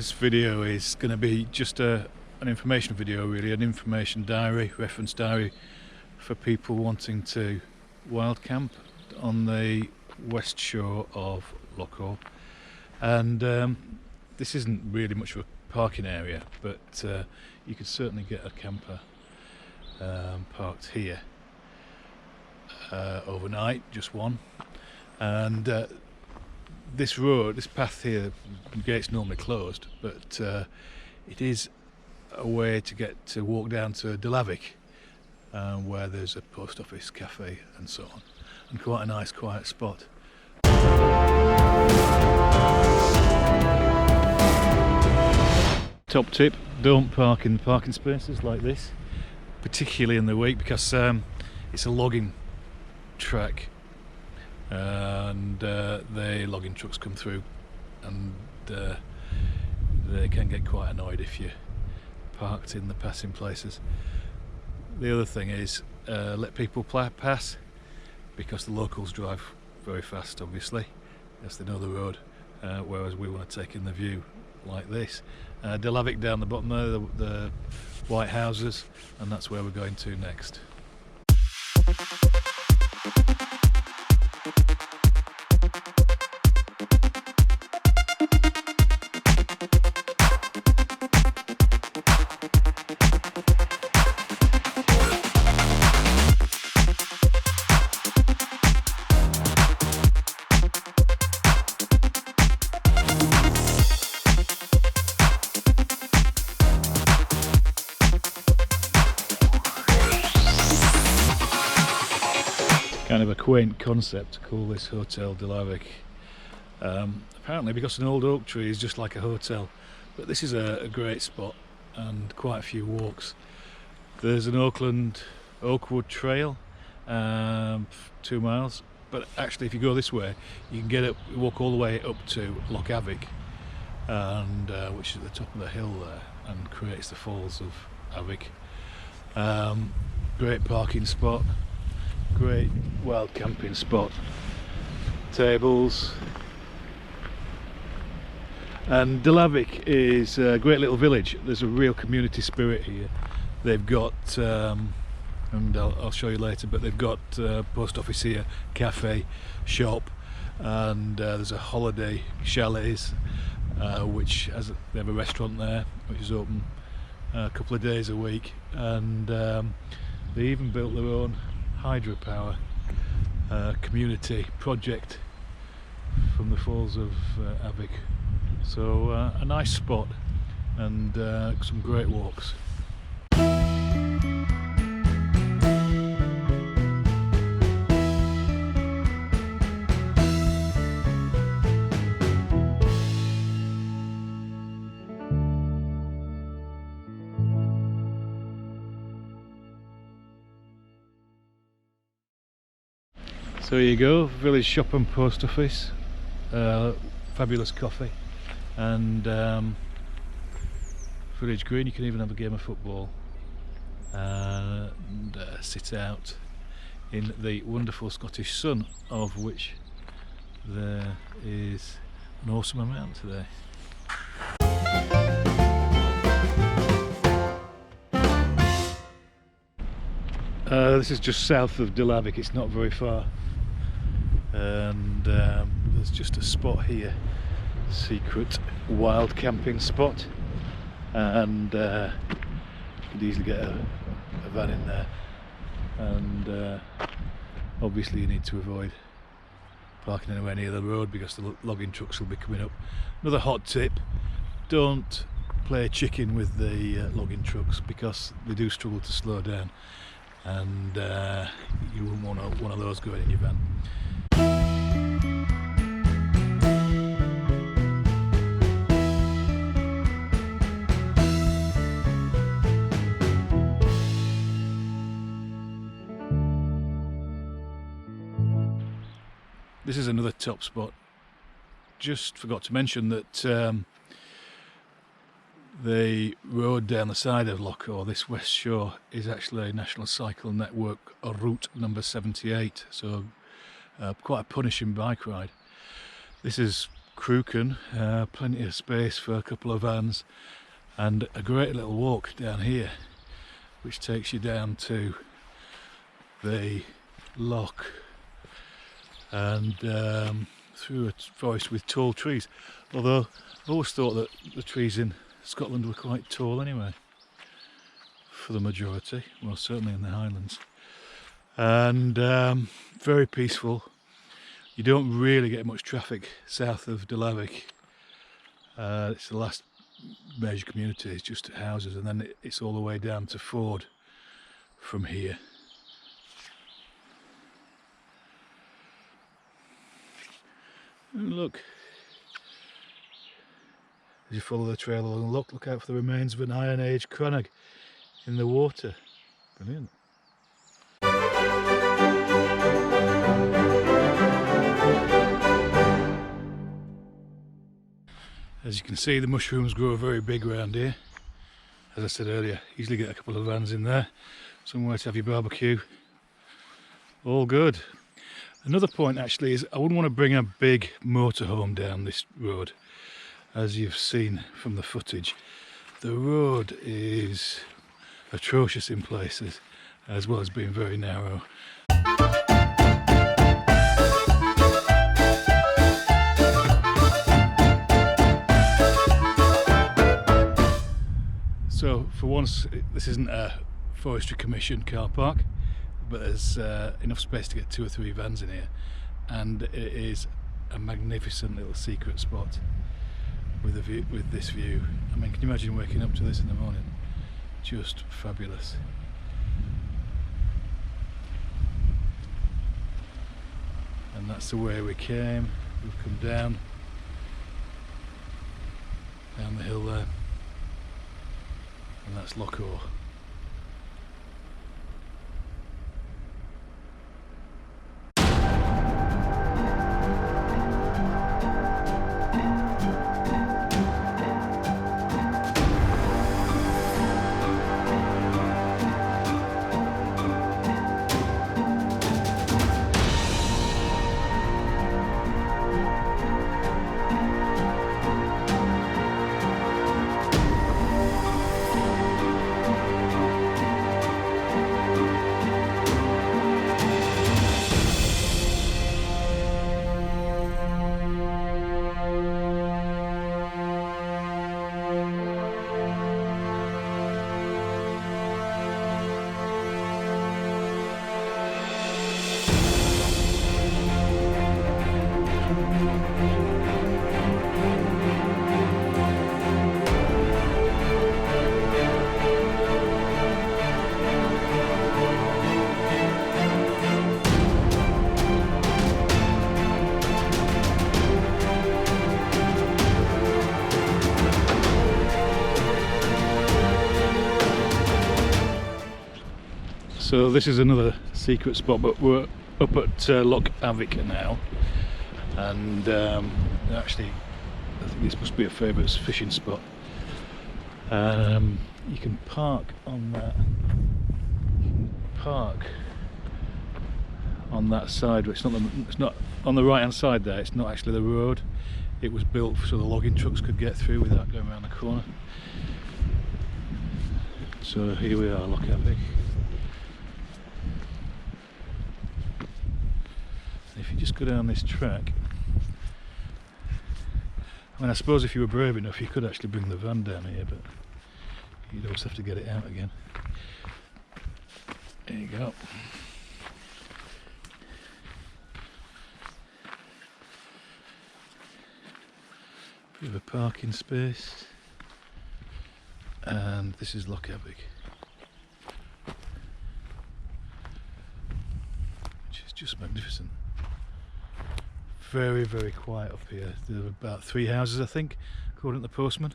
This video is going to be just an information video, really, an information diary, reference diary for people wanting to wild camp on the west shore of Loch Avich. And this isn't really much of a parking area, but you could certainly get a camper parked here overnight, just one. And this road, this path here, the gate's normally closed, but it is a way to walk down to Loch Avich, where there's a post office, cafe and so on, and quite a nice quiet spot. Top tip, don't park in parking spaces like this, particularly in the week, because it's a logging track and the logging trucks come through, and they can get quite annoyed if you're parked in the passing places. The other thing is let people pass, because the locals drive very fast, obviously, as they know the road, whereas we want to take in the view like this. Loch Avich down the bottom there, the white houses, and that's where we're going to next. Kind of a quaint concept to call this hotel Loch Avich. Apparently because an old oak tree is just like a hotel, but this is a great spot and quite a few walks. There's an Oakwood trail, 2 miles, but actually if you go this way you can get up, walk all the way up to Loch Avich, and which is at the top of the hill there and creates the falls of Avich. Great parking spot, great wild camping spot, tables, and Loch Avich is a great little village. There's a real community spirit here. They've got, and I'll show you later, but they've got post office here, cafe, shop, and there's a holiday chalets, which they have a restaurant there, which is open a couple of days a week, and they even built their own hydropower community project from the falls of Avich. So a nice spot and some great walks. So here you go, village shop and post office, fabulous coffee, and village green. You can even have a game of football and sit out in the wonderful Scottish sun, of which there is an awesome amount today. This is just south of Loch Avich, it's not very far. And there's just a spot here, secret wild camping spot, and you could easily get a van in there, and obviously you need to avoid parking anywhere near the road because the logging trucks will be coming up. Another hot tip, don't play chicken with the logging trucks, because they do struggle to slow down, and you wouldn't want one of those going in your van. This is another top spot. Just forgot to mention that the road down the side of Loch Avich, this west shore, is actually a National Cycle Network route number 78, so quite a punishing bike ride. This is Crooken, plenty of space for a couple of vans, and a great little walk down here which takes you down to the loch and through a forest with tall trees, although I've always thought that the trees in Scotland were quite tall anyway, for the majority, well certainly in the Highlands. And very peaceful. You don't really get much traffic south of Loch Avich. It's the last major community, it's just houses, and then it's all the way down to Ford from here. And look, as you follow the trail along, look out for the remains of an Iron Age crannog in the water. Brilliant. As you can see, the mushrooms grow very big around here. As I said earlier, easily get a couple of vans in there, somewhere to have your barbecue. All good. Another point actually is I wouldn't want to bring a big motorhome down this road. As you've seen from the footage, the road is atrocious in places, as well as being very narrow. So for once, this isn't a Forestry Commission car park, but there's enough space to get 2 or 3 vans in here, and it is a magnificent little secret spot with a view, with this view. I mean, can you imagine waking up to this in the morning? Just fabulous. And that's the way we came. We've come down the hill there, and that's Loch Avich. So this is another secret spot, but we're up at Loch Avich now, and actually I think this must be a favourite fishing spot. You can park on that. You can park on that side. It's not on the right hand side there. It's not actually the road. It was built so the logging trucks could get through without going around the corner. So here we are, Loch Avich. If you just go down this track, I mean, I suppose if you were brave enough you could actually bring the van down here, but you'd always have to get it out again. There you go. Bit of a parking space, and this is Loch Avich, which is just magnificent. Very, very quiet up here. There are about 3 houses, I think, according to the postman.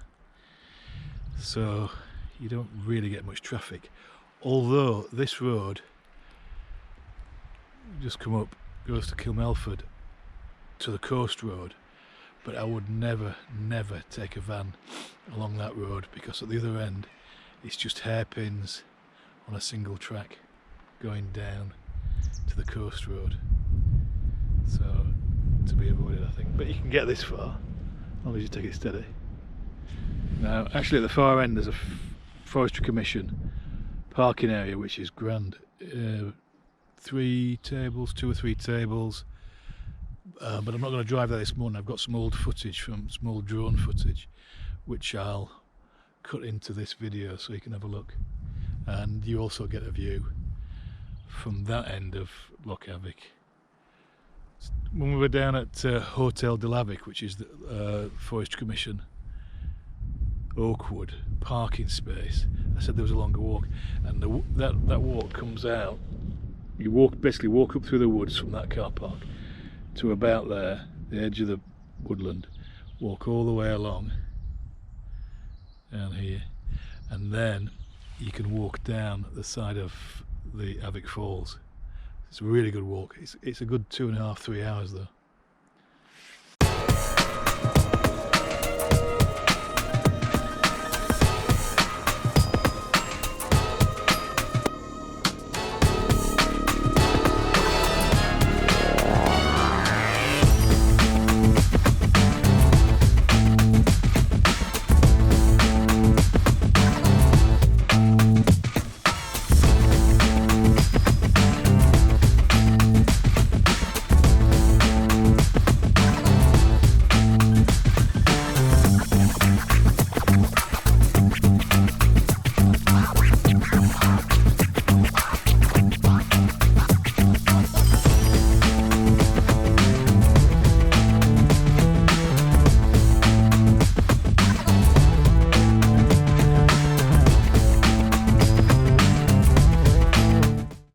So you don't really get much traffic. Although this road, just come up, goes to Kilmelford to the coast road. But I would never, never take a van along that road, because at the other end it's just hairpins on a single track going down to the coast road. So to be avoided, I think, but you can get this far. long as you take it steady. Now, actually, at the far end, there's a Forestry Commission parking area, which is grand. 3 tables, 2 or 3 tables. But I'm not going to drive there this morning. I've got some old footage, some old drone footage, which I'll cut into this video so you can have a look. And you also get a view from that end of Loch Avich. When we were down at Hotel de Lavik, which is the Forestry Commission Oakwood parking space, I said there was a longer walk, and that walk comes out. You basically walk up through the woods from that car park to about there, the edge of the woodland, walk all the way along down here, and then you can walk down the side of the Avich Falls. It's a really good walk. It's a good 2.5–3 hours though.